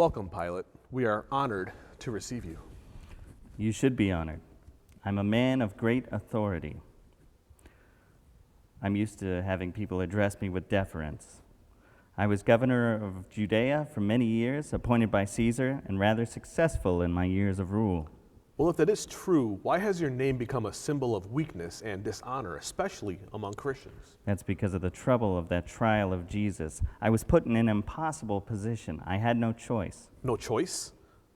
Welcome, Pilate. We are honored to receive you. You should be honored. I'm a man of great authority. I'm used to having people address me with deference. I was governor of Judea for many years, appointed by Caesar, and rather successful in my years of rule. Well, if that is true, why has your name become a symbol of weakness and dishonor, especially among Christians? That's because of the trouble of that trial of Jesus. I was put in an impossible position. I had no choice. No choice?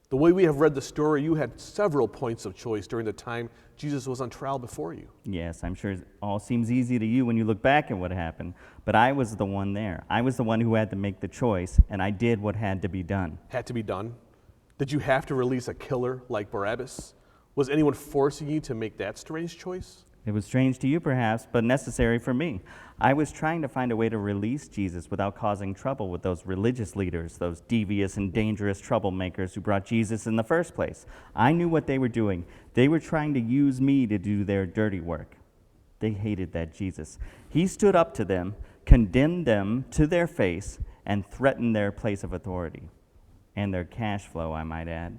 The way we have read the story, you had several points of choice during the time Jesus was on trial before you. Yes, I'm sure it all seems easy to you when you look back at what happened, but I was the one there. I was the one who had to make the choice, and I did what had to be done. Had to be done? Did you have to release a killer like Barabbas? Was anyone forcing you to make that strange choice? It was strange to you, perhaps, but necessary for me. I was trying to find a way to release Jesus without causing trouble with those religious leaders, those devious and dangerous troublemakers who brought Jesus in the first place. I knew what they were doing. They were trying to use me to do their dirty work. They hated that Jesus. He stood up to them, condemned them to their face, and threatened their place of authority. And their cash flow, I might add.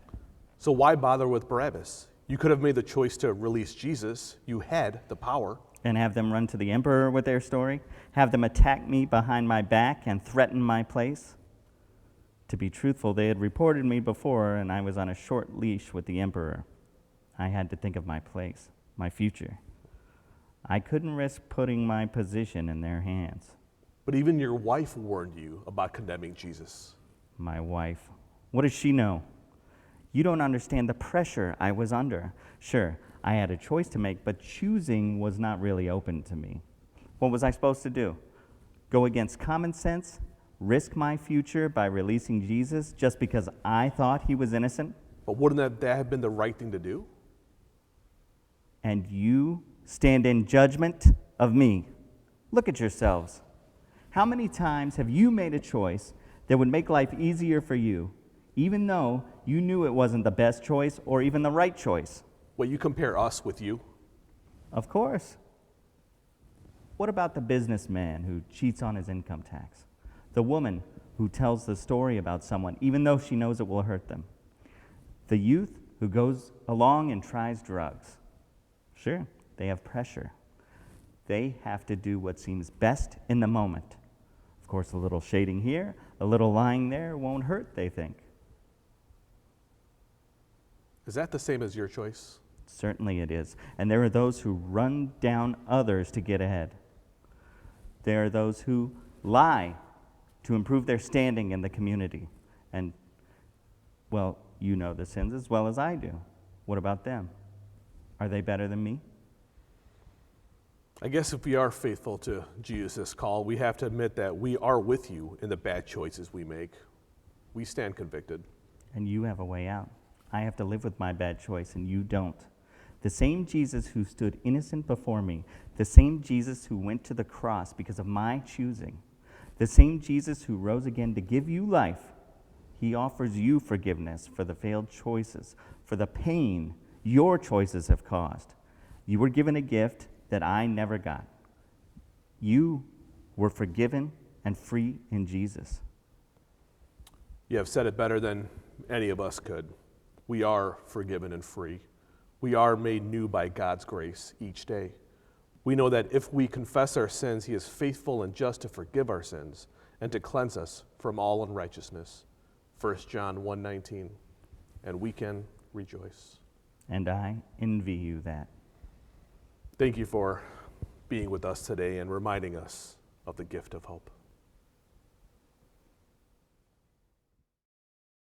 So why bother with Barabbas? You could have made the choice to release Jesus. You had the power. And have them run to the emperor with their story? Have them attack me behind my back and threaten my place? To be truthful, they had reported me before, and I was on a short leash with the emperor. I had to think of my place, my future. I couldn't risk putting my position in their hands. But even your wife warned you about condemning Jesus. My wife. What does she know? You don't understand the pressure I was under. Sure, I had a choice to make, but choosing was not really open to me. What was I supposed to do? Go against common sense? Risk my future by releasing Jesus just because I thought he was innocent? But wouldn't that have been the right thing to do? And you stand in judgment of me. Look at yourselves. How many times have you made a choice that would make life easier for you, even though you knew it wasn't the best choice or even the right choice? Well, you compare us with you. Of course. What about the businessman who cheats on his income tax? The woman who tells the story about someone even though she knows it will hurt them? The youth who goes along and tries drugs? Sure, they have pressure. They have to do what seems best in the moment. Of course, a little shading here, a little lying there won't hurt, they think. Is that the same as your choice? Certainly it is. And there are those who run down others to get ahead. There are those who lie to improve their standing in the community. And, well, you know the sins as well as I do. What about them? Are they better than me? I guess if we are faithful to Jesus' call, we have to admit that we are with you in the bad choices we make. We stand convicted. And you have a way out. I have to live with my bad choice, and you don't. The same Jesus who stood innocent before me, the same Jesus who went to the cross because of my choosing, the same Jesus who rose again to give you life, he offers you forgiveness for the failed choices, for the pain your choices have caused. You were given a gift that I never got. You were forgiven and free in Jesus. You have said it better than any of us could. We are forgiven and free. We are made new by God's grace each day. We know that if we confess our sins, he is faithful and just to forgive our sins and to cleanse us from all unrighteousness. 1 John 1:19. And we can rejoice. And I envy you that. Thank you for being with us today and reminding us of the gift of hope.